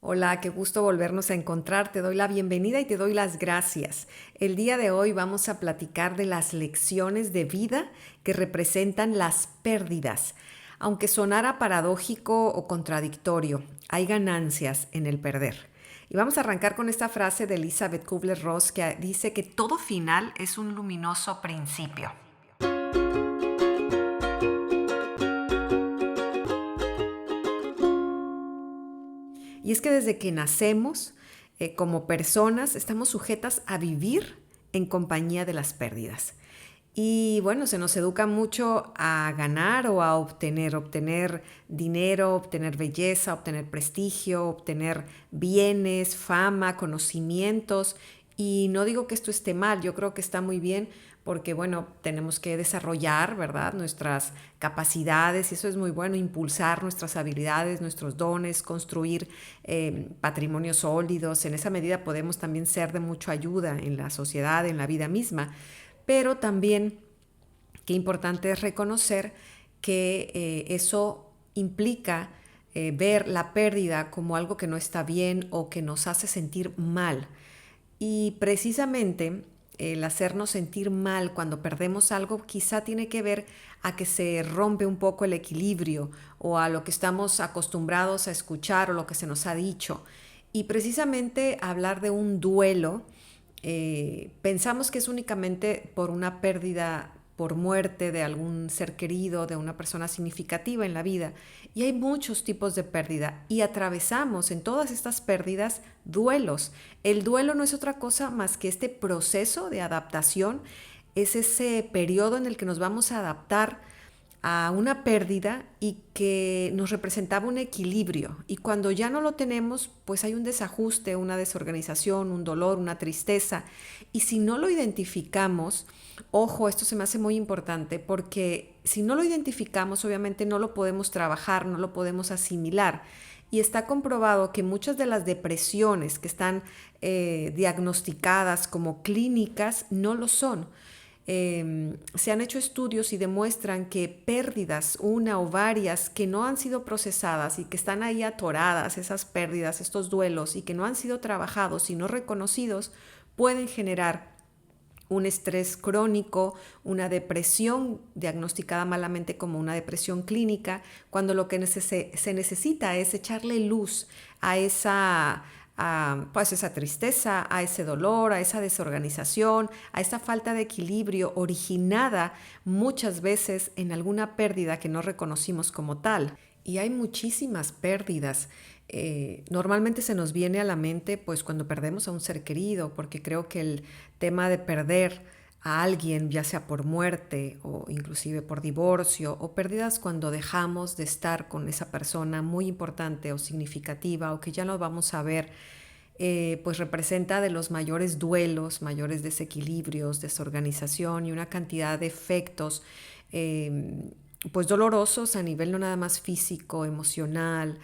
Hola, qué gusto volvernos a encontrar. Te doy la bienvenida y te doy las gracias. El día de hoy vamos a platicar de las lecciones de vida que representan las pérdidas. Aunque sonara paradójico o contradictorio, hay ganancias en el perder. Y vamos a arrancar con esta frase de Elizabeth Kubler-Ross que dice que todo final es un luminoso principio. Y es que desde que nacemos, como personas, estamos sujetas a vivir en compañía de las pérdidas. Y bueno, se nos educa mucho a ganar o a obtener dinero, obtener belleza, obtener prestigio, obtener bienes, fama, conocimientos. Y no digo que esto esté mal, yo creo que está muy bien porque, bueno, tenemos que desarrollar, ¿verdad?, nuestras capacidades y eso es muy bueno, impulsar nuestras habilidades, nuestros dones, construir patrimonios sólidos. En esa medida podemos también ser de mucha ayuda en la sociedad, en la vida misma, pero también qué importante es reconocer que eso implica ver la pérdida como algo que no está bien o que nos hace sentir mal. Y precisamente el hacernos sentir mal cuando perdemos algo quizá tiene que ver a que se rompe un poco el equilibrio o a lo que estamos acostumbrados a escuchar o lo que se nos ha dicho. Y precisamente hablar de un duelo, pensamos que es únicamente por una pérdida, por muerte de algún ser querido, de una persona significativa en la vida. Y hay muchos tipos de pérdida y atravesamos en todas estas pérdidas duelos. El duelo no es otra cosa más que este proceso de adaptación, es ese periodo en el que nos vamos a adaptar a una pérdida y que nos representaba un equilibrio. Y cuando ya no lo tenemos, pues hay un desajuste, una desorganización, un dolor, una tristeza. Y si no lo identificamos, ojo, esto se me hace muy importante, porque si no lo identificamos, obviamente no lo podemos trabajar, no lo podemos asimilar. Y está comprobado que muchas de las depresiones que están diagnosticadas como clínicas no lo son. Se han hecho estudios y demuestran que pérdidas, una o varias, que no han sido procesadas y que están ahí atoradas, esas pérdidas, estos duelos, y que no han sido trabajados y no reconocidos, pueden generar un estrés crónico, una depresión diagnosticada malamente como una depresión clínica, cuando lo que se necesita es echarle luz a pues esa tristeza, a ese dolor, a esa desorganización, a esa falta de equilibrio originada muchas veces en alguna pérdida que no reconocimos como tal. Y hay muchísimas pérdidas. Normalmente se nos viene a la mente pues cuando perdemos a un ser querido, porque creo que el tema de perder a alguien, ya sea por muerte o inclusive por divorcio, o pérdidas cuando dejamos de estar con esa persona muy importante o significativa o que ya no vamos a ver, pues representa de los mayores duelos, mayores desequilibrios, desorganización y una cantidad de efectos pues dolorosos a nivel no nada más físico, emocional,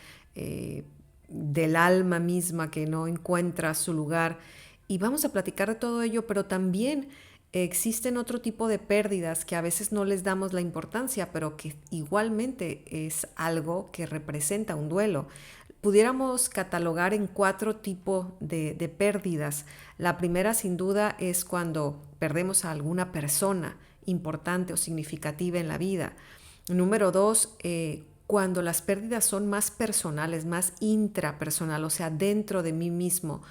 del alma misma que no encuentra su lugar. Y vamos a platicar de todo ello, pero también existen otro tipo de pérdidas que a veces no les damos la importancia, pero que igualmente es algo que representa un duelo. Pudiéramos catalogar en cuatro tipos de pérdidas. La primera, sin duda, es cuando perdemos a alguna persona importante o significativa en la vida. Número dos, cuando las pérdidas son más personales, más intrapersonal, o sea, dentro de mí mismo.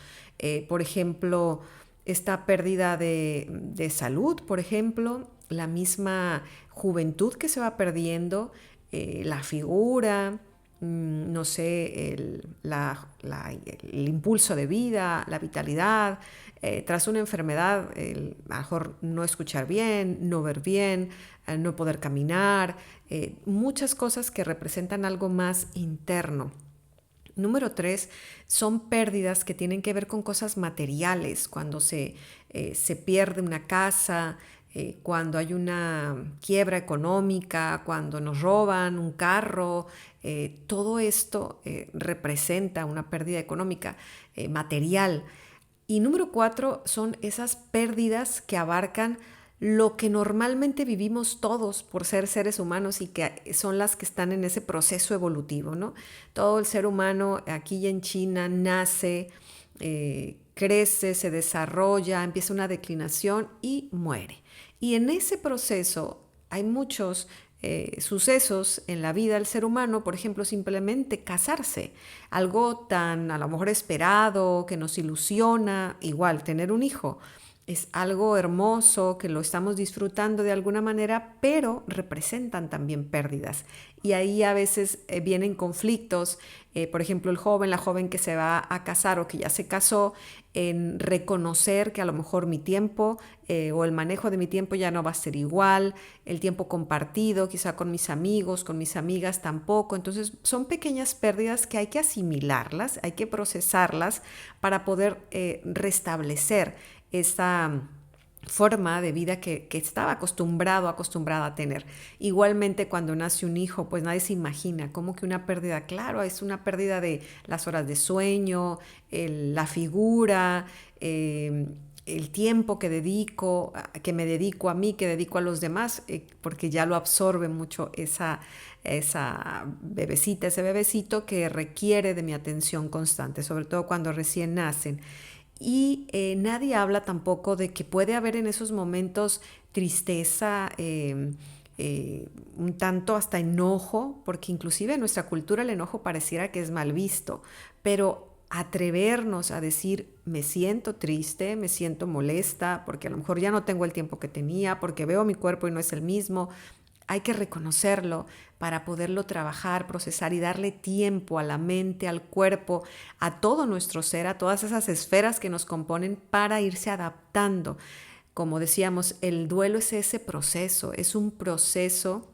Por ejemplo, esta pérdida de salud, por ejemplo, la misma juventud que se va perdiendo, la figura, no sé, el impulso de vida, la vitalidad, tras una enfermedad, a lo mejor no escuchar bien, no ver bien, no poder caminar, muchas cosas que representan algo más interno. Número tres, son pérdidas que tienen que ver con cosas materiales, cuando se pierde una casa, cuando hay una quiebra económica, cuando nos roban un carro, todo esto representa una pérdida económica, material. Y número cuatro son esas pérdidas que abarcan lo que normalmente vivimos todos por ser seres humanos y que son las que están en ese proceso evolutivo, ¿no? Todo el ser humano aquí en China nace, crece, se desarrolla, empieza una declinación y muere. Y en ese proceso hay muchos sucesos en la vida del ser humano, por ejemplo, simplemente casarse, algo tan a lo mejor esperado, que nos ilusiona, igual tener un hijo. Es algo hermoso que lo estamos disfrutando de alguna manera, pero representan también pérdidas. Y ahí a veces vienen conflictos, por ejemplo, el joven, la joven que se va a casar o que ya se casó, en reconocer que a lo mejor mi tiempo o el manejo de mi tiempo ya no va a ser igual, el tiempo compartido, quizá con mis amigos, con mis amigas tampoco. Entonces son pequeñas pérdidas que hay que asimilarlas, hay que procesarlas para poder restablecer esa forma de vida que estaba acostumbrada a tener. Igualmente cuando nace un hijo, pues nadie se imagina cómo que una pérdida, claro, es una pérdida de las horas de sueño, la figura, el tiempo que me dedico a mí, que dedico a los demás, porque ya lo absorbe mucho esa bebecita, ese bebecito que requiere de mi atención constante, sobre todo cuando recién nacen. Y nadie habla tampoco de que puede haber en esos momentos tristeza, un tanto hasta enojo, porque inclusive en nuestra cultura el enojo pareciera que es mal visto, pero atrevernos a decir me siento triste, me siento molesta, porque a lo mejor ya no tengo el tiempo que tenía, porque veo mi cuerpo y no es el mismo, hay que reconocerlo para poderlo trabajar, procesar y darle tiempo a la mente, al cuerpo, a todo nuestro ser, a todas esas esferas que nos componen para irse adaptando. Como decíamos, el duelo es ese proceso, es un proceso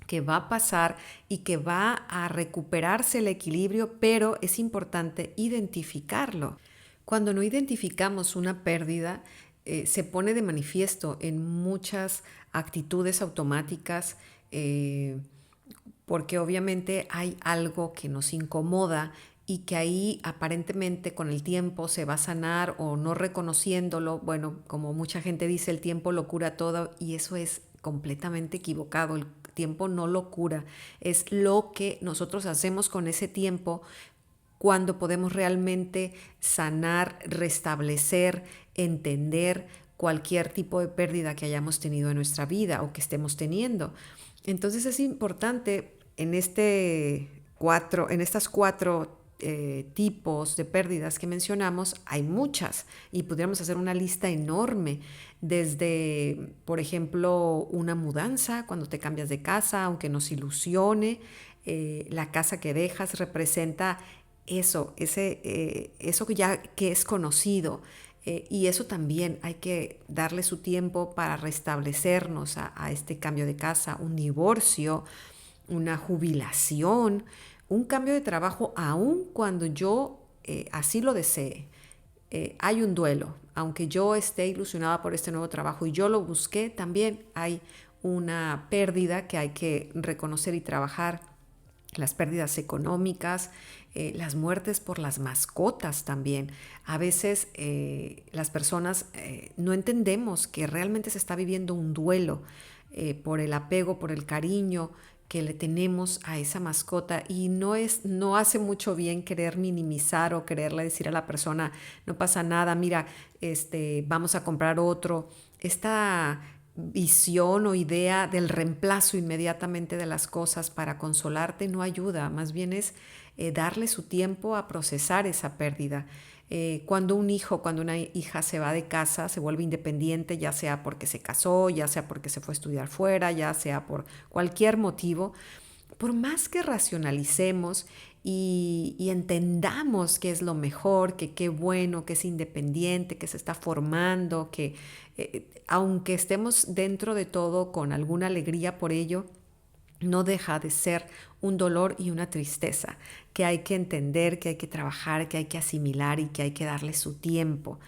que va a pasar y que va a recuperarse el equilibrio, pero es importante identificarlo. Cuando no identificamos una pérdida, se pone de manifiesto en muchas actitudes automáticas, porque obviamente hay algo que nos incomoda y que ahí aparentemente con el tiempo se va a sanar o no reconociéndolo. Bueno, como mucha gente dice, el tiempo lo cura todo y eso es completamente equivocado. El tiempo no lo cura, es lo que nosotros hacemos con ese tiempo cuando podemos realmente sanar, restablecer, entender cualquier tipo de pérdida que hayamos tenido en nuestra vida o que estemos teniendo. Entonces es importante en estas cuatro tipos de pérdidas que mencionamos, hay muchas y podríamos hacer una lista enorme desde, por ejemplo, una mudanza, cuando te cambias de casa, aunque nos ilusione, la casa que dejas representa eso que es conocido. Y eso también hay que darle su tiempo para restablecernos a este cambio de casa, un divorcio, una jubilación, un cambio de trabajo, aun cuando yo así lo desee. Hay un duelo, aunque yo esté ilusionada por este nuevo trabajo y yo lo busqué, también hay una pérdida que hay que reconocer y trabajar, las pérdidas económicas, las muertes por las mascotas también. A veces las personas no entendemos que realmente se está viviendo un duelo por el apego, por el cariño que le tenemos a esa mascota y no hace mucho bien querer minimizar o quererle decir a la persona no pasa nada, mira, vamos a comprar otro. Esta visión o idea del reemplazo inmediatamente de las cosas para consolarte no ayuda, más bien es darle su tiempo a procesar esa pérdida. Cuando cuando una hija se va de casa, se vuelve independiente, ya sea porque se casó, ya sea porque se fue a estudiar fuera, ya sea por cualquier motivo, por más que racionalicemos y entendamos que es lo mejor, que qué bueno, que es independiente, que se está formando, que aunque estemos dentro de todo con alguna alegría por ello, no deja de ser un dolor y una tristeza que hay que entender, que hay que trabajar, que hay que asimilar y que hay que darle su tiempo.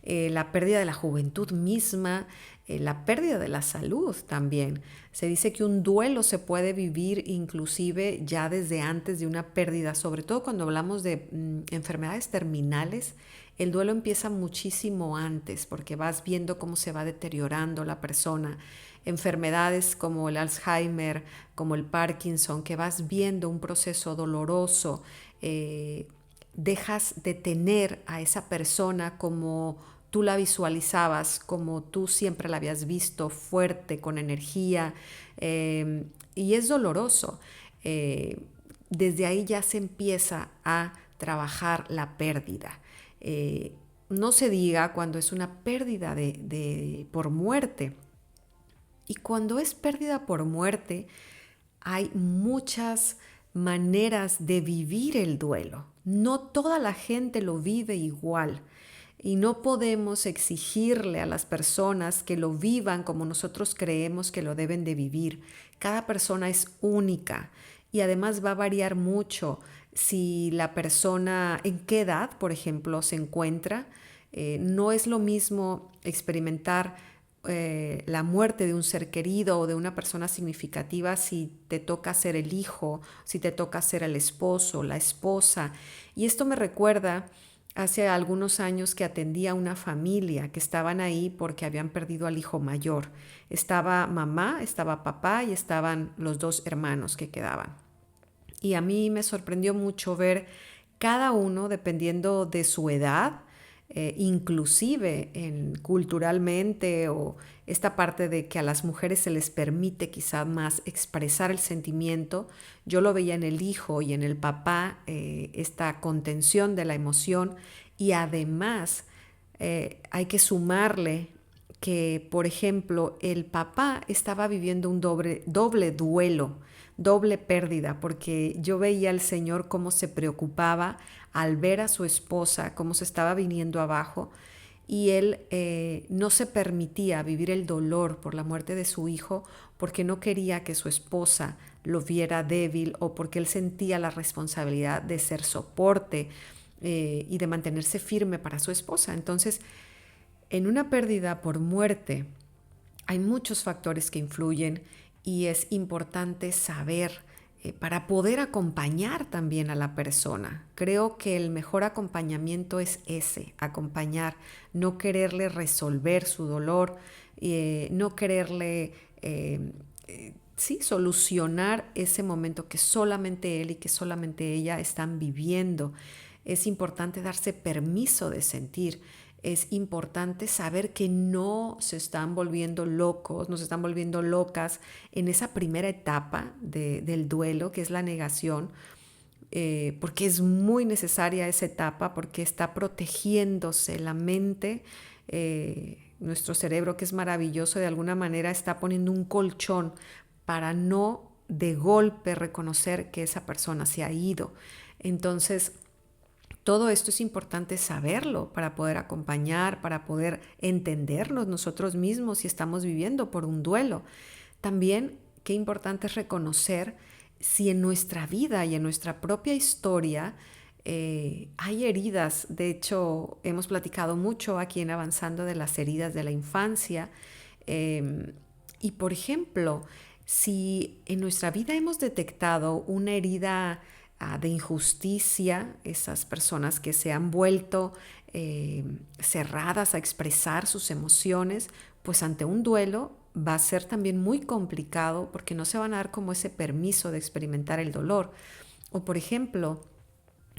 La pérdida de la juventud misma, la pérdida de la salud también. Se dice que un duelo se puede vivir inclusive ya desde antes de una pérdida, sobre todo cuando hablamos de enfermedades terminales. El duelo empieza muchísimo antes porque vas viendo cómo se va deteriorando la persona. Enfermedades como el Alzheimer, como el Parkinson, que vas viendo un proceso doloroso, dejas de tener a esa persona como tú la visualizabas, como tú siempre la habías visto, fuerte, con energía, y es doloroso. Desde ahí ya se empieza a trabajar la pérdida. No se diga cuando es una pérdida por muerte. Y cuando es pérdida por muerte, hay muchas maneras de vivir el duelo. No toda la gente lo vive igual y no podemos exigirle a las personas que lo vivan como nosotros creemos que lo deben de vivir. Cada persona es única y además va a variar mucho si la persona, en qué edad, por ejemplo, se encuentra. No es lo mismo experimentar la muerte de un ser querido o de una persona significativa si te toca ser el hijo, si te toca ser el esposo, la esposa. Y esto me recuerda hace algunos años que atendía a una familia que estaban ahí porque habían perdido al hijo mayor. Estaba mamá, estaba papá y estaban los dos hermanos que quedaban. Y a mí me sorprendió mucho ver cada uno, dependiendo de su edad, inclusive culturalmente, o esta parte de que a las mujeres se les permite quizá más expresar el sentimiento. Yo lo veía en el hijo y en el papá, esta contención de la emoción, y además hay que sumarle que, por ejemplo, el papá estaba viviendo un doble duelo, doble pérdida, porque yo veía al Señor cómo se preocupaba al ver a su esposa, cómo se estaba viniendo abajo, y él no se permitía vivir el dolor por la muerte de su hijo porque no quería que su esposa lo viera débil, o porque él sentía la responsabilidad de ser soporte y de mantenerse firme para su esposa. Entonces, en una pérdida por muerte hay muchos factores que influyen y es importante saber para poder acompañar también a la persona. Creo que el mejor acompañamiento es ese, acompañar, no quererle resolver su dolor, no quererle sí, solucionar ese momento que solamente él y que solamente ella están viviendo. Es importante darse permiso de sentir. Es importante saber que no se están volviendo locos, no se están volviendo locas en esa primera etapa del duelo, que es la negación, porque es muy necesaria esa etapa, porque está protegiéndose la mente, nuestro cerebro, que es maravilloso, de alguna manera está poniendo un colchón para no de golpe reconocer que esa persona se ha ido. Entonces, todo esto es importante saberlo para poder acompañar, para poder entendernos nosotros mismos si estamos viviendo por un duelo. También qué importante es reconocer si en nuestra vida y en nuestra propia historia hay heridas. De hecho, hemos platicado mucho aquí en Avanzando de las heridas de la infancia. Y por ejemplo, si en nuestra vida hemos detectado una herida de injusticia, esas personas que se han vuelto cerradas a expresar sus emociones, pues ante un duelo va a ser también muy complicado porque no se van a dar como ese permiso de experimentar el dolor. O por ejemplo,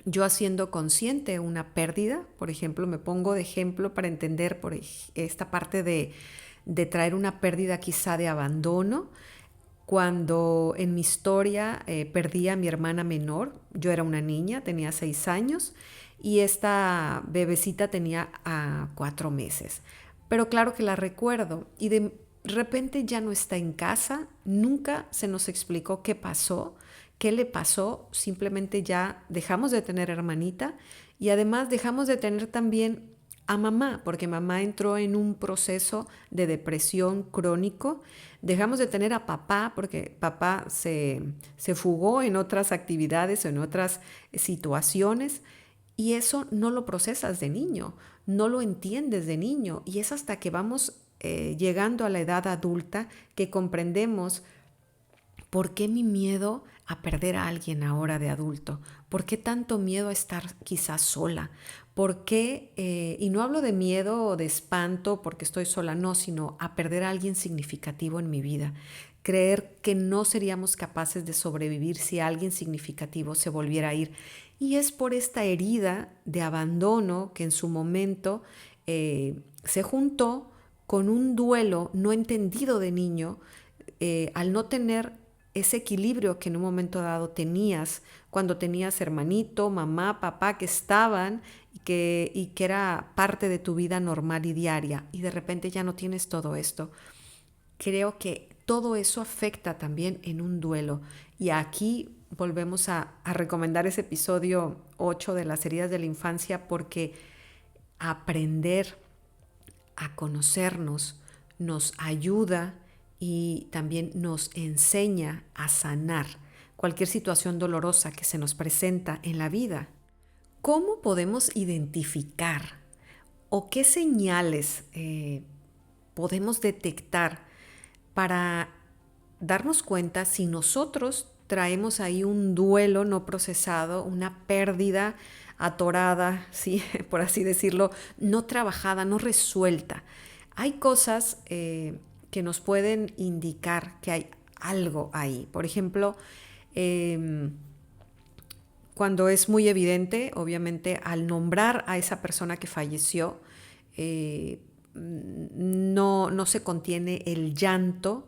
yo haciendo consciente una pérdida, por ejemplo, me pongo de ejemplo para entender por esta parte de traer una pérdida quizá de abandono. Cuando en mi historia perdí a mi hermana menor, yo era una niña, tenía 6 años y esta bebecita tenía 4 meses. Pero claro que la recuerdo y de repente ya no está en casa, nunca se nos explicó qué pasó, qué le pasó, simplemente ya dejamos de tener hermanita y además dejamos de tener también a mamá, porque mamá entró en un proceso de depresión crónico. Dejamos de tener a papá porque papá se fugó en otras actividades o en otras situaciones, y eso no lo procesas de niño, no lo entiendes de niño, y es hasta que vamos llegando a la edad adulta que comprendemos por qué mi miedo a perder a alguien ahora de adulto, por qué tanto miedo a estar quizás sola, por qué, y no hablo de miedo o de espanto porque estoy sola, no, sino a perder a alguien significativo en mi vida, creer que no seríamos capaces de sobrevivir si alguien significativo se volviera a ir. Y es por esta herida de abandono que en su momento se juntó con un duelo no entendido de niño, al no tener ese equilibrio que en un momento dado tenías cuando tenías hermanito, mamá, papá que estaban y que era parte de tu vida normal y diaria, y de repente ya no tienes todo esto. Creo que todo eso afecta también en un duelo. Y aquí volvemos a recomendar ese episodio 8 de las heridas de la infancia, porque aprender a conocernos nos ayuda y también nos enseña a sanar cualquier situación dolorosa que se nos presenta en la vida. ¿Cómo podemos identificar o qué señales podemos detectar para darnos cuenta si nosotros traemos ahí un duelo no procesado, una pérdida atorada, ¿sí? Por así decirlo, no trabajada, no resuelta? Hay cosas que nos pueden indicar que hay algo ahí. Por ejemplo, cuando es muy evidente, obviamente, al nombrar a esa persona que falleció, no se contiene el llanto,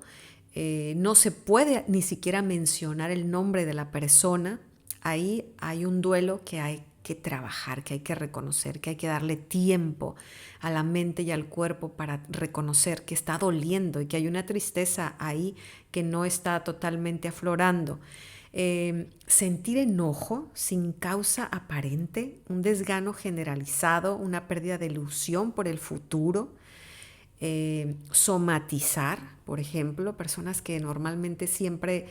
no se puede ni siquiera mencionar el nombre de la persona. Ahí hay un duelo que hay que trabajar, que hay que reconocer, que hay que darle tiempo a la mente y al cuerpo para reconocer que está doliendo y que hay una tristeza ahí que no está totalmente aflorando. Sentir enojo sin causa aparente, un desgano generalizado, una pérdida de ilusión por el futuro. Somatizar, por ejemplo, personas que normalmente siempre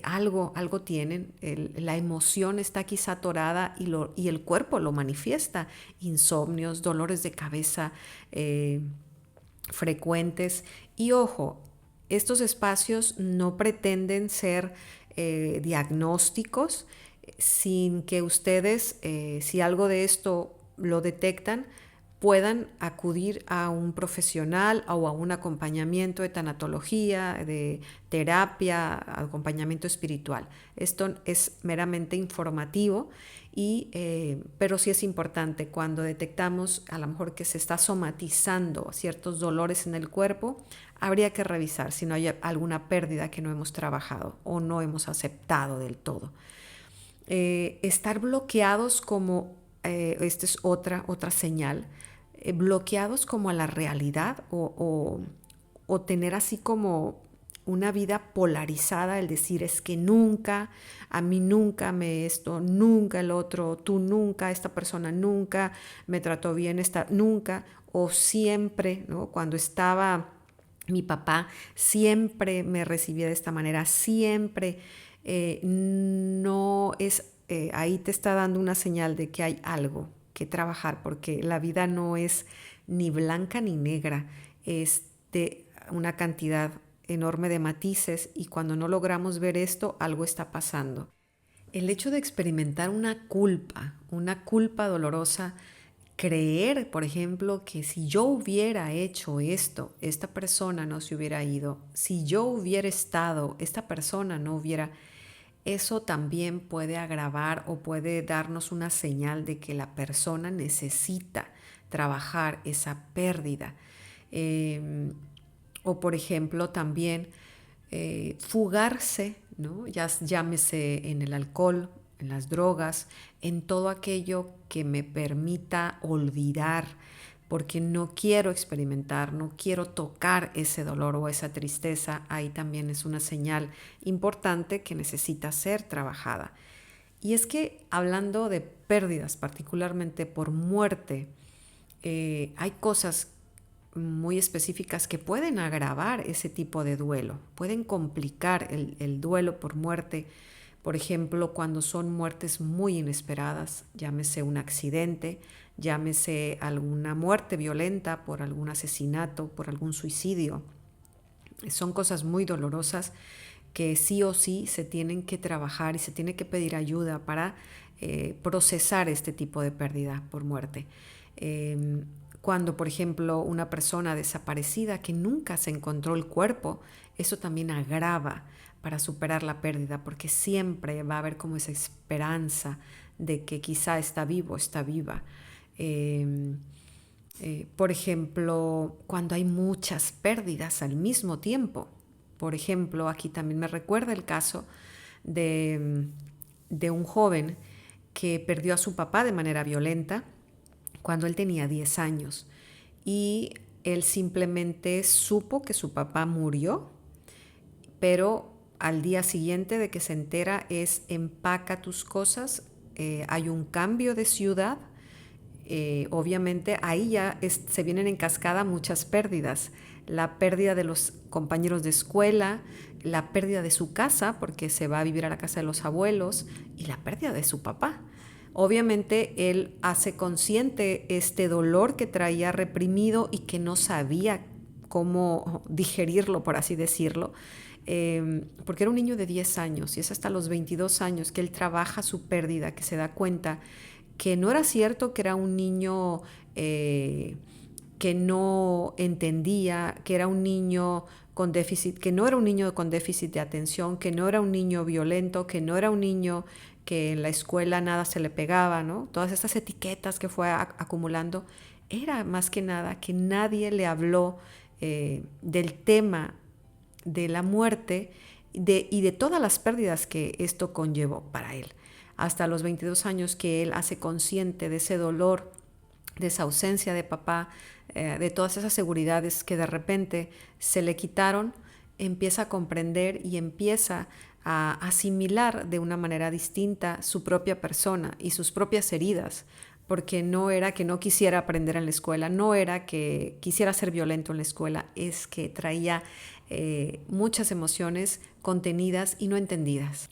algo tienen, la emoción está quizá atorada y el cuerpo lo manifiesta, insomnios, dolores de cabeza frecuentes. Y ojo, estos espacios no pretenden ser diagnósticos, sin que ustedes, si algo de esto lo detectan, puedan acudir a un profesional o a un acompañamiento de tanatología, de terapia, acompañamiento espiritual. Esto es meramente informativo, pero sí es importante cuando detectamos a lo mejor que se está somatizando ciertos dolores en el cuerpo. Habría que revisar si no hay alguna pérdida que no hemos trabajado o no hemos aceptado del todo. Estar bloqueados como, esta es otra señal, bloqueados como a la realidad o tener así como una vida polarizada, el decir es que nunca, a mí nunca esto, nunca el otro, tú nunca, esta persona nunca me trató bien, nunca, o siempre, ¿no? Cuando estaba mi papá siempre me recibía de esta manera, siempre. No es, ahí te está dando una señal de que hay algo que trabajar, porque la vida no es ni blanca ni negra, es de una cantidad enorme de matices, y cuando no logramos ver esto, algo está pasando. El hecho de experimentar una culpa dolorosa, creer, por ejemplo, que si yo hubiera hecho esto, esta persona no se hubiera ido, si yo hubiera estado, esta persona no hubiera, eso también puede agravar o puede darnos una señal de que la persona necesita trabajar esa pérdida. O por ejemplo también fugarse, ¿no? Ya llámese en el alcohol, en las drogas, en todo aquello que me permita olvidar, porque no quiero experimentar, no quiero tocar ese dolor o esa tristeza. Ahí también es una señal importante que necesita ser trabajada. Y es que hablando de pérdidas, particularmente por muerte, hay cosas muy específicas que pueden agravar ese tipo de duelo, pueden complicar el duelo por muerte, Por ejemplo, cuando son muertes muy inesperadas, llámese un accidente, llámese alguna muerte violenta por algún asesinato, por algún suicidio. Son cosas muy dolorosas que sí o sí se tienen que trabajar y se tiene que pedir ayuda para procesar este tipo de pérdida por muerte. Cuando, por ejemplo, una persona desaparecida que nunca se encontró el cuerpo, eso también agrava para superar la pérdida, porque siempre va a haber como esa esperanza de que quizá está vivo, está viva. Eh, por ejemplo, cuando hay muchas pérdidas al mismo tiempo. Por ejemplo, aquí también me recuerda el caso de un joven que perdió a su papá de manera violenta cuando él tenía 10 años. Y él simplemente supo que su papá murió, pero al día siguiente de que se entera es empaca tus cosas, hay un cambio de ciudad. Obviamente ahí ya se vienen en cascada muchas pérdidas. La pérdida de los compañeros de escuela, la pérdida de su casa porque se va a vivir a la casa de los abuelos y la pérdida de su papá. Obviamente él hace consciente este dolor que traía reprimido y que no sabía cómo digerirlo, por así decirlo, porque era un niño de 10 años y es hasta los 22 años que él trabaja su pérdida, que se da cuenta que no era cierto que era un niño que no entendía, que era un niño con déficit, que no era un niño con déficit de atención, que no era un niño violento, que no era un niño que en la escuela nada se le pegaba, ¿no? Todas estas etiquetas que fue acumulando, era más que nada que nadie le habló del tema de la muerte y de todas las pérdidas que esto conllevó para él. Hasta los 22 años que él hace consciente de ese dolor, de esa ausencia de papá, de todas esas seguridades que de repente se le quitaron, empieza a comprender y empieza a asimilar de una manera distinta su propia persona y sus propias heridas, porque no era que no quisiera aprender en la escuela, no era que quisiera ser violento en la escuela, es que traía muchas emociones contenidas y no entendidas.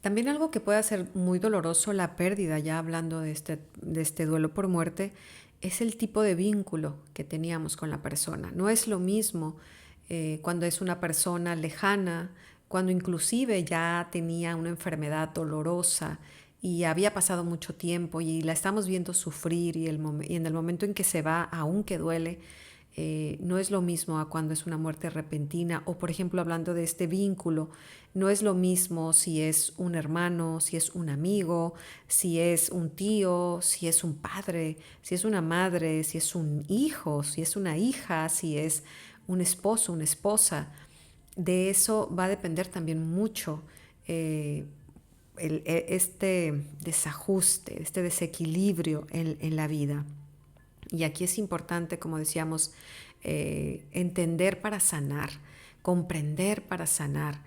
También algo que puede ser muy doloroso, la pérdida, ya hablando de este duelo por muerte, es el tipo de vínculo que teníamos con la persona. No es lo mismo cuando es una persona lejana, cuando inclusive ya tenía una enfermedad dolorosa y había pasado mucho tiempo y la estamos viendo sufrir y en el momento en que se va, aunque duele, no es lo mismo a cuando es una muerte repentina o, por ejemplo, hablando de este vínculo, no es lo mismo si es un hermano, si es un amigo, si es un tío, si es un padre, si es una madre, si es un hijo, si es una hija, si es un esposo, una esposa. De eso va a depender también mucho este desajuste, este desequilibrio en la vida. Y aquí es importante, como decíamos, entender para sanar, comprender para sanar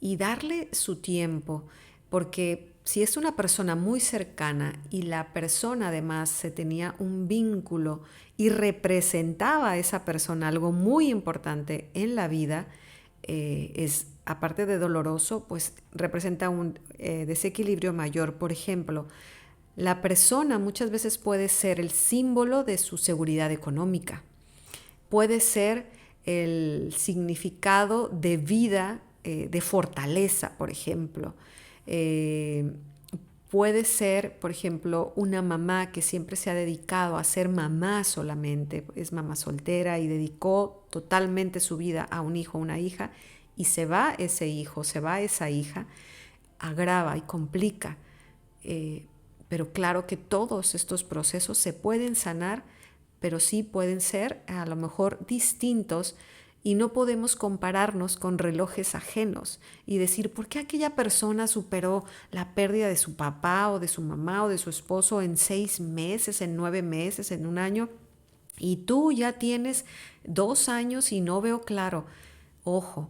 y darle su tiempo, porque si es una persona muy cercana y la persona además se tenía un vínculo y representaba a esa persona algo muy importante en la vida, es aparte de doloroso, pues representa un desequilibrio mayor. Por ejemplo, la persona muchas veces puede ser el símbolo de su seguridad económica, puede ser el significado de vida, de fortaleza, por ejemplo. Eh, Puede ser, por ejemplo, una mamá que siempre se ha dedicado a ser mamá solamente, es mamá soltera y dedicó totalmente su vida a un hijo o una hija, y se va ese hijo, se va esa hija, agrava y complica. Eh, pero claro que todos estos procesos se pueden sanar, pero sí pueden ser a lo mejor distintos y no podemos compararnos con relojes ajenos y decir, ¿por qué aquella persona superó la pérdida de su papá o de su mamá o de su esposo en 6 meses, en 9 meses, en un año? Y tú ya tienes 2 años y no veo claro. Ojo,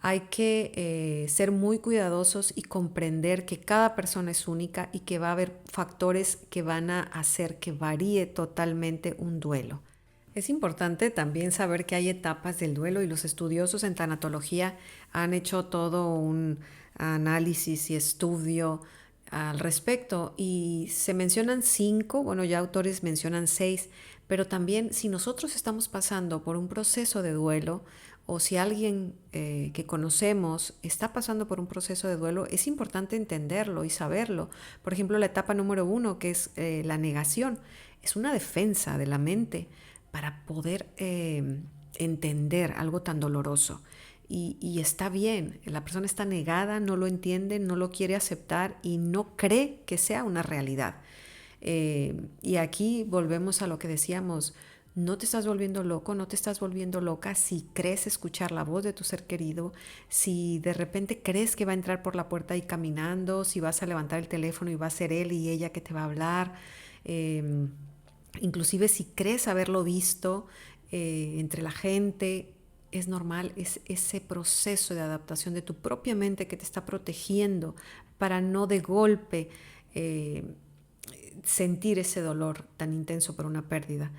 hay que ser muy cuidadosos y comprender que cada persona es única y que va a haber factores que van a hacer que varíe totalmente un duelo. Es importante también saber que hay etapas del duelo y los estudiosos en tanatología han hecho todo un análisis y estudio al respecto y se mencionan 5, bueno ya autores mencionan 6, pero también si nosotros estamos pasando por un proceso de duelo o si alguien que conocemos está pasando por un proceso de duelo, es importante entenderlo y saberlo. Por ejemplo, la etapa número 1, que es la negación, es una defensa de la mente para poder entender algo tan doloroso. Y está bien, la persona está negada, no lo entiende, no lo quiere aceptar y no cree que sea una realidad. Y aquí volvemos a lo que decíamos, no te estás volviendo loco, no te estás volviendo loca si crees escuchar la voz de tu ser querido, si de repente crees que va a entrar por la puerta y caminando, si vas a levantar el teléfono y va a ser él y ella que te va a hablar. Inclusive si crees haberlo visto entre la gente, es normal, es ese proceso de adaptación de tu propia mente que te está protegiendo para no de golpe eh, sentir ese dolor tan intenso por una pérdida.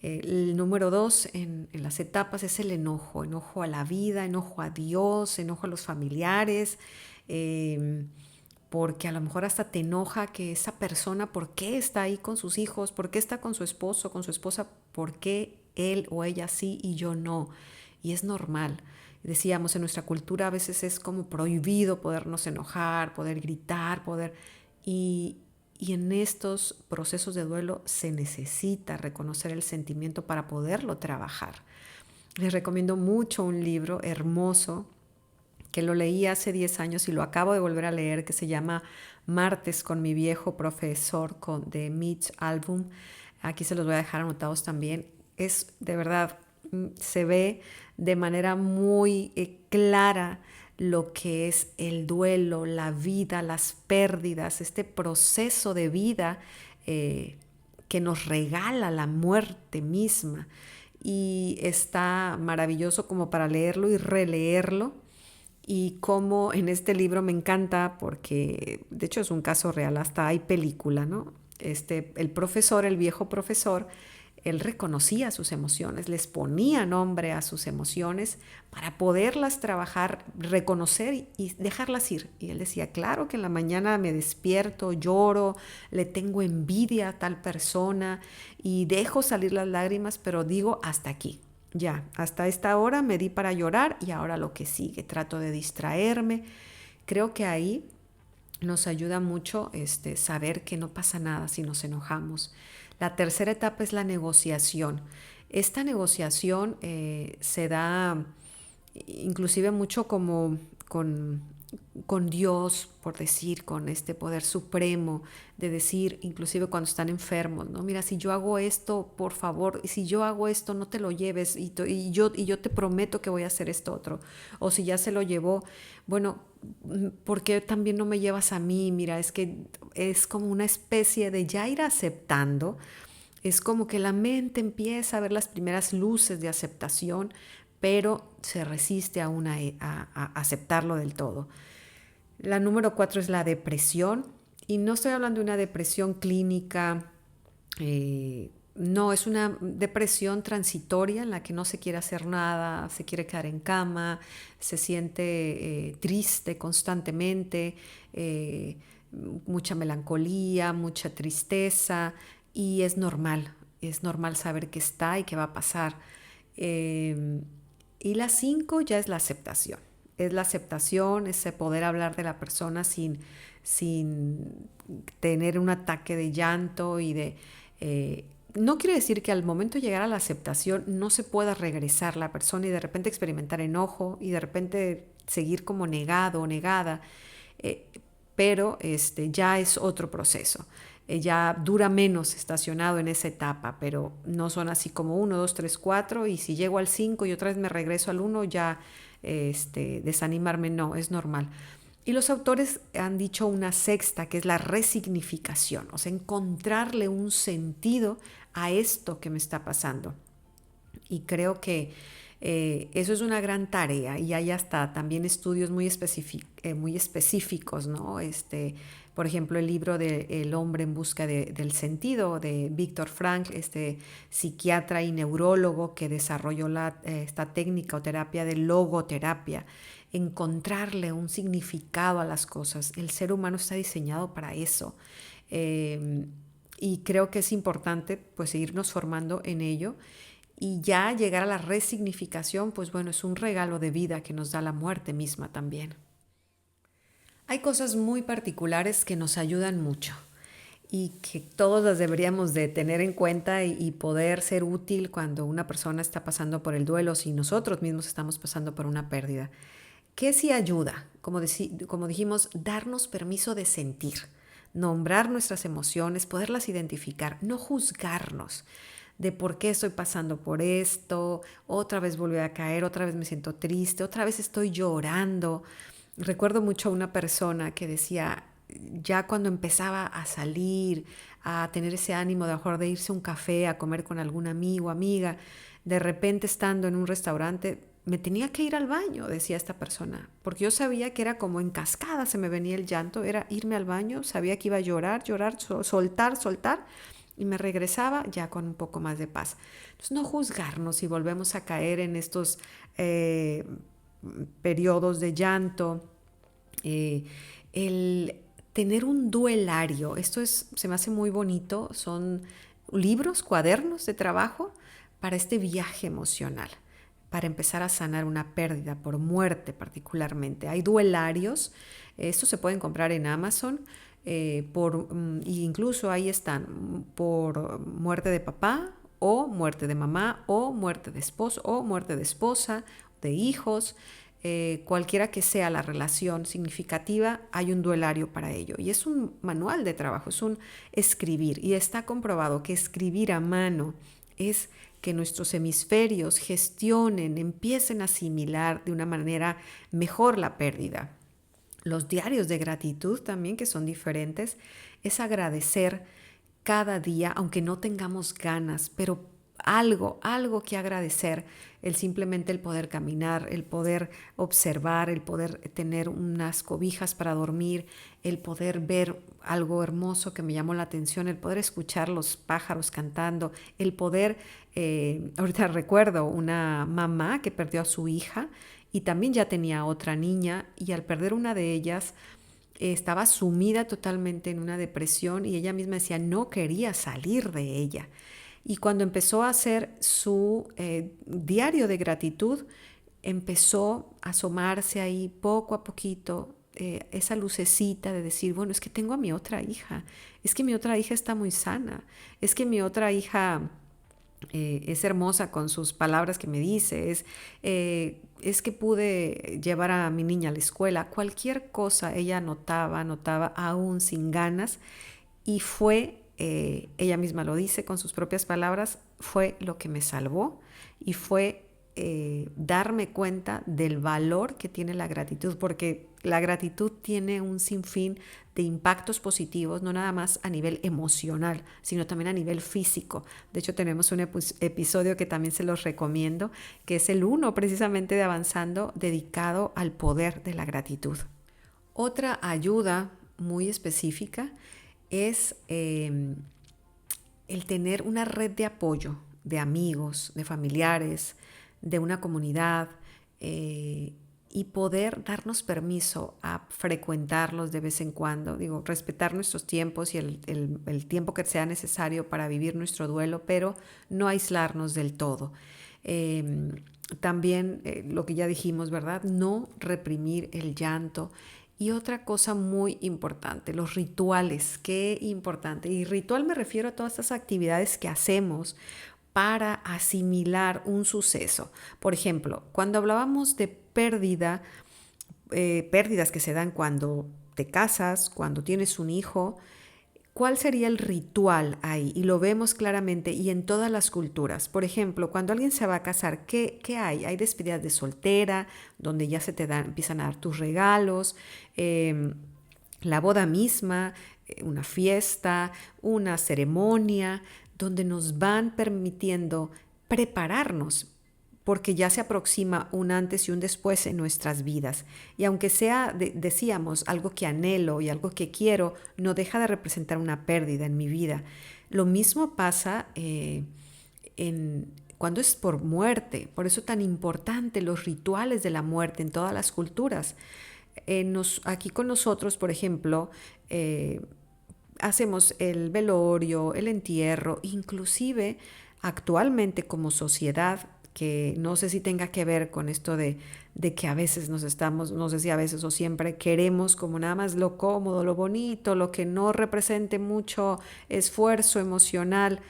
El número 2 en las etapas es el enojo, enojo a la vida, enojo a Dios, enojo a los familiares, porque a lo mejor hasta te enoja que esa persona, ¿por qué está ahí con sus hijos? ¿Por qué está con su esposo, con su esposa? ¿Por qué él o ella sí y yo no? Y es normal. Decíamos, en nuestra cultura a veces es como prohibido podernos enojar, poder gritar, poder... Y, y en estos procesos de duelo se necesita reconocer el sentimiento para poderlo trabajar. Les recomiendo mucho un libro hermoso que lo leí hace 10 años y lo acabo de volver a leer, que se llama Martes con mi viejo profesor de Mitch Albom. Aquí se los voy a dejar anotados también. Es de verdad, se ve de manera muy clara lo que es el duelo, la vida, las pérdidas, este proceso de vida que nos regala la muerte misma. Y está maravilloso como para leerlo y releerlo. Y como en este libro me encanta porque de hecho es un caso real, hasta hay película, ¿no? El profesor, el viejo profesor, él reconocía sus emociones, les ponía nombre a sus emociones para poderlas trabajar, reconocer y dejarlas ir. Y él decía, claro que en la mañana me despierto, lloro, le tengo envidia a tal persona y dejo salir las lágrimas, pero digo hasta aquí. Ya, hasta esta hora me di para llorar y ahora lo que sigue, trato de distraerme. Creo que ahí nos ayuda mucho saber que no pasa nada si nos enojamos. La tercera etapa es la negociación. Esta negociación se da inclusive mucho como con Dios, por decir, con este poder supremo, de decir, inclusive cuando están enfermos, ¿no? Mira, si yo hago esto, por favor, si yo hago esto, no te lo lleves y yo te prometo que voy a hacer esto otro. O si ya se lo llevó, bueno, ¿por qué también no me llevas a mí? Mira, es que es como una especie de ya ir aceptando. Es como que la mente empieza a ver las primeras luces de aceptación, pero se resiste aún a aceptarlo del todo. La número 4 es la depresión, y no estoy hablando de una depresión clínica, no, es una depresión transitoria en la que no se quiere hacer nada, se quiere quedar en cama, se siente triste constantemente, mucha melancolía, mucha tristeza, y es normal saber que está y que va a pasar. Eh, y la 5 ya es la aceptación. Es la aceptación, ese poder hablar de la persona sin tener un ataque de llanto y de... no quiere decir que al momento de llegar a la aceptación no se pueda regresar la persona y de repente experimentar enojo y de repente seguir como negado o negada, pero ya es otro proceso. Ya dura menos estacionado en esa etapa, pero no son así como 1, 2, 3, 4 y si llego al 5 y otra vez me regreso al 1 ya desanimarme, no, es normal. Y los autores han dicho una sexta, que es la resignificación, o sea, encontrarle un sentido a esto que me está pasando. Y creo que eso es una gran tarea y hay hasta también estudios muy específicos, ¿no? Por ejemplo, el libro de El hombre en busca del sentido de Viktor Frankl, este psiquiatra y neurólogo que desarrolló esta técnica o terapia de logoterapia, encontrarle un significado a las cosas. El ser humano está diseñado para eso. Y creo que es importante pues seguirnos formando en ello y ya llegar a la resignificación, pues bueno, es un regalo de vida que nos da la muerte misma también. Hay cosas muy particulares que nos ayudan mucho y que todos las deberíamos de tener en cuenta y poder ser útil cuando una persona está pasando por el duelo, si nosotros mismos estamos pasando por una pérdida. ¿Qué sí ayuda? Como dijimos, darnos permiso de sentir, nombrar nuestras emociones, poderlas identificar, no juzgarnos de por qué estoy pasando por esto, otra vez volví a caer, otra vez me siento triste, otra vez estoy llorando. Recuerdo mucho a una persona que decía, ya cuando empezaba a salir, a tener ese ánimo de mejor de irse a un café, a comer con algún amigo o amiga, de repente estando en un restaurante, me tenía que ir al baño, decía esta persona, porque yo sabía que era como en cascada, se me venía el llanto, era irme al baño, sabía que iba a llorar, soltar, y me regresaba ya con un poco más de paz. Entonces, no juzgarnos si volvemos a caer en estos periodos de llanto. El tener un duelario, se me hace muy bonito, son libros, cuadernos de trabajo para este viaje emocional, para empezar a sanar una pérdida por muerte particularmente. Hay duelarios, estos se pueden comprar en Amazon, incluso ahí están por muerte de papá o muerte de mamá o muerte de esposo o muerte de esposa, de hijos. Cualquiera que sea la relación significativa, hay un duelario para ello. Y es un manual de trabajo, es un escribir. Y está comprobado que escribir a mano es que nuestros hemisferios gestionen, empiecen a asimilar de una manera mejor la pérdida. Los diarios de gratitud también, que son diferentes, es agradecer cada día, aunque no tengamos ganas, pero algo que agradecer, simplemente el poder caminar, el poder observar, el poder tener unas cobijas para dormir, el poder ver algo hermoso que me llamó la atención, el poder escuchar los pájaros cantando, el poder, ahorita recuerdo una mamá que perdió a su hija y también ya tenía otra niña y al perder una de ellas, estaba sumida totalmente en una depresión y ella misma decía no quería salir de ella. Y cuando empezó a hacer su diario de gratitud, empezó a asomarse ahí poco a poquito esa lucecita de decir, bueno, es que tengo a mi otra hija, es que mi otra hija está muy sana, es que mi otra hija es hermosa con sus palabras que me dice, es que pude llevar a mi niña a la escuela, cualquier cosa ella anotaba aún sin ganas y fue, ella misma lo dice con sus propias palabras, fue lo que me salvó y fue darme cuenta del valor que tiene la gratitud, porque la gratitud tiene un sinfín de impactos positivos, no nada más a nivel emocional, sino también a nivel físico. De hecho, tenemos un episodio que también se los recomiendo, que es el 1 precisamente de Avanzando, dedicado al poder de la gratitud. Otra ayuda muy específica es el tener una red de apoyo, de amigos, de familiares, de una comunidad y poder darnos permiso a frecuentarlos de vez en cuando, respetar nuestros tiempos y el tiempo que sea necesario para vivir nuestro duelo, pero no aislarnos del todo. También lo que ya dijimos, ¿verdad? No reprimir el llanto. Y otra cosa muy importante, los rituales, qué importante. Y ritual me refiero a todas estas actividades que hacemos para asimilar un suceso. Por ejemplo, cuando hablábamos de pérdidas que se dan cuando te casas, cuando tienes un hijo, ¿cuál sería el ritual ahí? Y lo vemos claramente y en todas las culturas. Por ejemplo, cuando alguien se va a casar, ¿qué hay? Hay despedidas de soltera, donde ya empiezan a dar tus regalos, la boda misma, una fiesta, una ceremonia, donde nos van permitiendo prepararnos, porque ya se aproxima un antes y un después en nuestras vidas. Y aunque sea, decíamos, algo que anhelo y algo que quiero, no deja de representar una pérdida en mi vida. Lo mismo pasa cuando es por muerte. Por eso tan importante los rituales de la muerte en todas las culturas. Aquí con nosotros, por ejemplo, hacemos el velorio, el entierro, inclusive actualmente como sociedad, que no sé si tenga que ver con esto de que a veces no sé si a veces o siempre queremos como nada más lo cómodo, lo bonito, lo que no represente mucho esfuerzo emocional,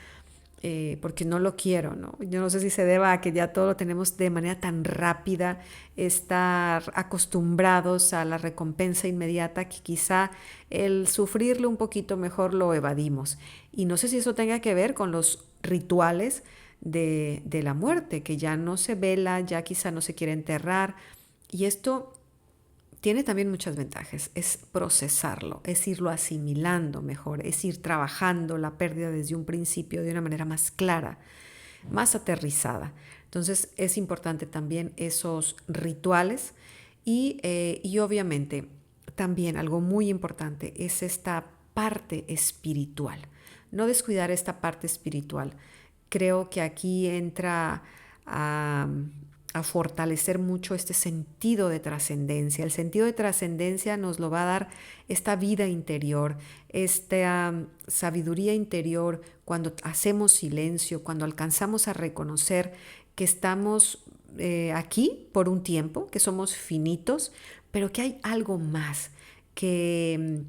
porque no lo quiero, ¿no? Yo no sé si se deba a que ya todo lo tenemos de manera tan rápida, estar acostumbrados a la recompensa inmediata, que quizá el sufrirlo un poquito mejor lo evadimos. Y no sé si eso tenga que ver con los rituales de la muerte, que ya no se vela, ya quizá no se quiere enterrar. Y esto tiene también muchas ventajas, es procesarlo, es irlo asimilando mejor, es ir trabajando la pérdida desde un principio de una manera más clara, más aterrizada. Entonces es importante también esos rituales y obviamente también algo muy importante es esta parte espiritual. No descuidar esta parte espiritual. Creo que aquí entra a fortalecer mucho este sentido de trascendencia. El sentido de trascendencia nos lo va a dar esta vida interior, esta sabiduría interior cuando hacemos silencio, cuando alcanzamos a reconocer que estamos aquí por un tiempo, que somos finitos, pero que hay algo más, que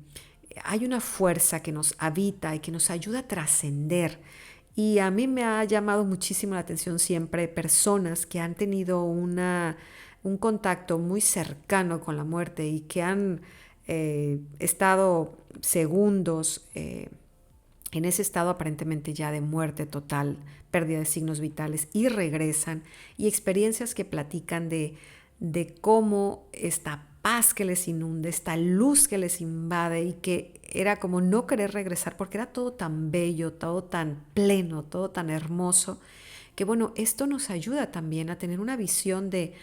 hay una fuerza que nos habita y que nos ayuda a trascender. Y a mí me ha llamado muchísimo la atención siempre personas que han tenido un contacto muy cercano con la muerte y que han estado segundos en ese estado aparentemente ya de muerte total, pérdida de signos vitales, y regresan, y experiencias que platican de cómo esta paz que les inunde, esta luz que les invade, y que era como no querer regresar porque era todo tan bello, todo tan pleno, todo tan hermoso, que bueno, esto nos ayuda también a tener una visión de,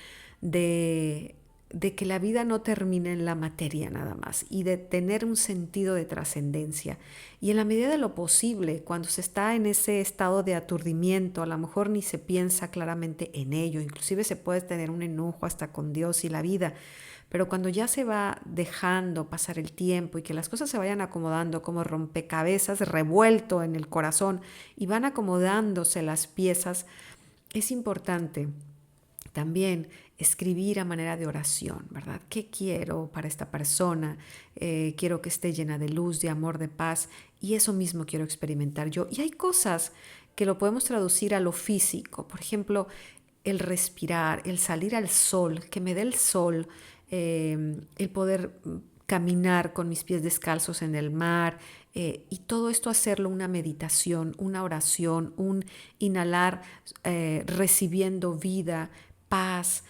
de que la vida no termina en la materia nada más, y de tener un sentido de trascendencia. Y en la medida de lo posible, cuando se está en ese estado de aturdimiento, a lo mejor ni se piensa claramente en ello, inclusive se puede tener un enojo hasta con Dios y la vida, pero cuando ya se va dejando pasar el tiempo y que las cosas se vayan acomodando como rompecabezas revuelto en el corazón y van acomodándose las piezas, es importante también escribir a manera de oración, ¿verdad? ¿Qué quiero para esta persona? Quiero que esté llena de luz, de amor, de paz, y eso mismo quiero experimentar yo. Y hay cosas que lo podemos traducir a lo físico, por ejemplo, el respirar, el salir al sol, que me dé el sol, el poder caminar con mis pies descalzos en el mar, y todo esto hacerlo una meditación, una oración, un inhalar recibiendo vida, paz,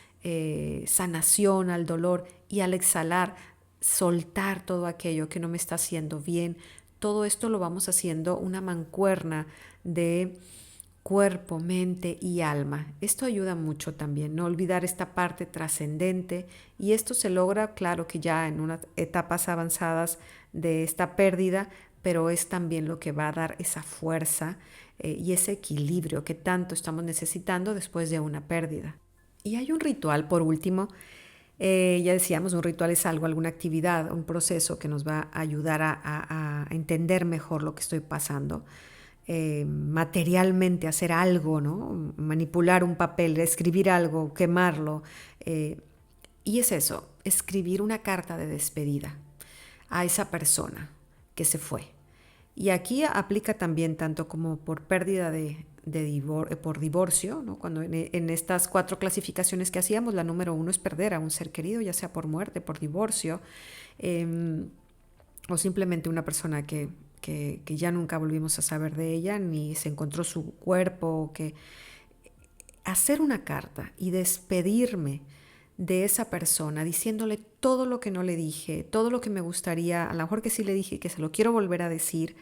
sanación al dolor, y al exhalar soltar todo aquello que no me está haciendo bien. Todo esto lo vamos haciendo una mancuerna de cuerpo, mente y alma. Esto ayuda mucho también, no olvidar esta parte trascendente, y esto se logra, claro que ya en unas etapas avanzadas de esta pérdida, pero es también lo que va a dar esa fuerza y ese equilibrio que tanto estamos necesitando después de una pérdida. Y hay un ritual, por último, ya decíamos, un ritual es algo, alguna actividad, un proceso que nos va a ayudar a entender mejor lo que estoy pasando. Materialmente hacer algo, ¿no? Manipular un papel, escribir algo, quemarlo. Y es eso, escribir una carta de despedida a esa persona que se fue. Y aquí aplica también tanto como por pérdida por divorcio, ¿no? Cuando en estas 4 clasificaciones que hacíamos, la número 1 es perder a un ser querido, ya sea por muerte, por divorcio, o simplemente una persona que ya nunca volvimos a saber de ella, ni se encontró su cuerpo, que hacer una carta y despedirme de esa persona, diciéndole todo lo que no le dije, todo lo que me gustaría, a lo mejor que sí le dije, que se lo quiero volver a decir,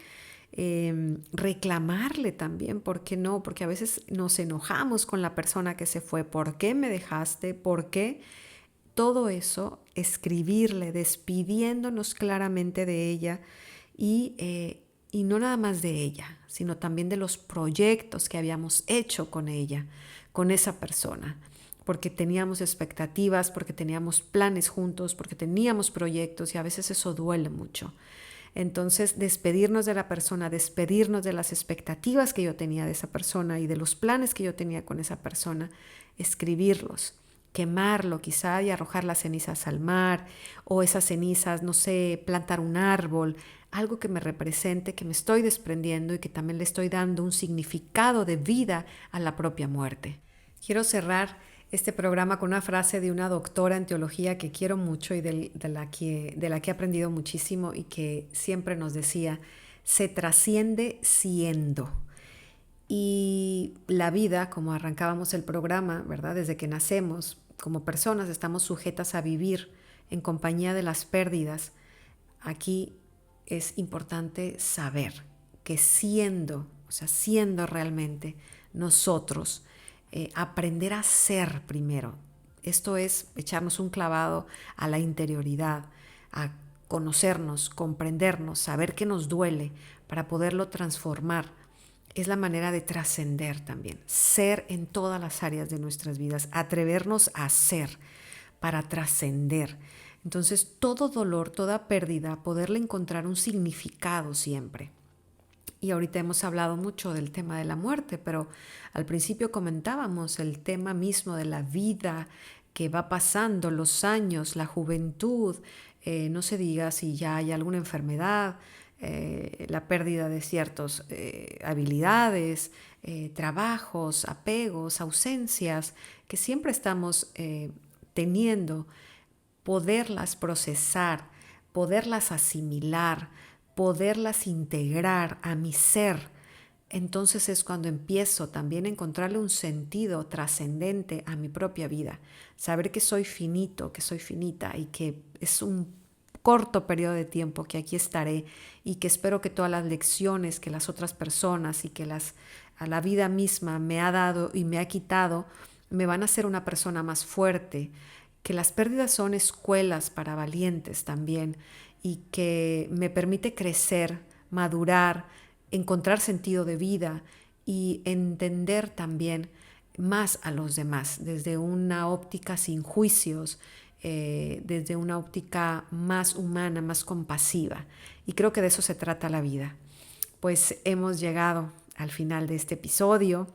reclamarle también, ¿por qué no? Porque a veces nos enojamos con la persona que se fue. ¿Por qué me dejaste? ¿Por qué? Todo eso, escribirle, despidiéndonos claramente de ella y no nada más de ella, sino también de los proyectos que habíamos hecho con ella, con esa persona, porque teníamos expectativas, porque teníamos planes juntos, porque teníamos proyectos y a veces eso duele mucho. Entonces, despedirnos de la persona, despedirnos de las expectativas que yo tenía de esa persona y de los planes que yo tenía con esa persona, escribirlos, quemarlo quizá y arrojar las cenizas al mar, o esas cenizas, no sé, plantar un árbol, algo que me represente, que me estoy desprendiendo y que también le estoy dando un significado de vida a la propia muerte. Quiero cerrar este programa con una frase de una doctora en teología que quiero mucho y de la que he aprendido muchísimo y que siempre nos decía: se trasciende siendo. Y la vida, como arrancábamos el programa, ¿verdad? Desde que nacemos, como personas estamos sujetas a vivir en compañía de las pérdidas. Aquí es importante saber que siendo, o sea, siendo realmente nosotros, aprender a ser primero. Esto es echarnos un clavado a la interioridad, a conocernos, comprendernos, saber qué nos duele para poderlo transformar. Es la manera de trascender también, ser en todas las áreas de nuestras vidas, atrevernos a ser para trascender. Entonces, todo dolor, toda pérdida, poderle encontrar un significado siempre. Y ahorita hemos hablado mucho del tema de la muerte, pero al principio comentábamos el tema mismo de la vida que va pasando, los años, la juventud, no se diga si ya hay alguna enfermedad, la pérdida de ciertas habilidades, trabajos, apegos, ausencias, que siempre estamos teniendo, poderlas procesar, poderlas asimilar, poderlas integrar a mi ser. Entonces es cuando empiezo también a encontrarle un sentido trascendente a mi propia vida. Saber que soy finito, que soy finita y que es un corto periodo de tiempo que aquí estaré y que espero que todas las lecciones que las otras personas y que a la vida misma me ha dado y me ha quitado me van a hacer una persona más fuerte, que las pérdidas son escuelas para valientes también y que me permite crecer, madurar, encontrar sentido de vida y entender también más a los demás desde una óptica sin juicios, desde una óptica más humana, más compasiva. Y creo que de eso se trata la vida. Pues hemos llegado al final de este episodio.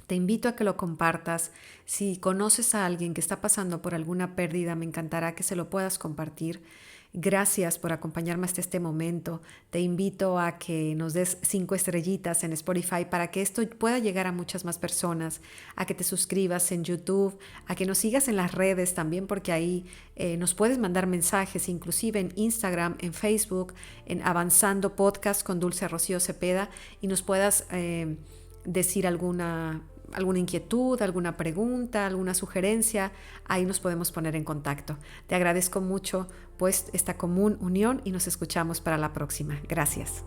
Te invito a que lo compartas. Si conoces a alguien que está pasando por alguna pérdida, me encantará que se lo puedas compartir. Gracias por acompañarme hasta este momento. Te invito a que nos des 5 estrellitas en Spotify para que esto pueda llegar a muchas más personas, a que te suscribas en YouTube, a que nos sigas en las redes también, porque ahí nos puedes mandar mensajes, inclusive en Instagram, en Facebook, en Avanzando Podcast con Dulce Rocío Cepeda, y nos puedas decir alguna inquietud, alguna pregunta, alguna sugerencia, ahí nos podemos poner en contacto. Te agradezco mucho pues esta común unión y nos escuchamos para la próxima. Gracias.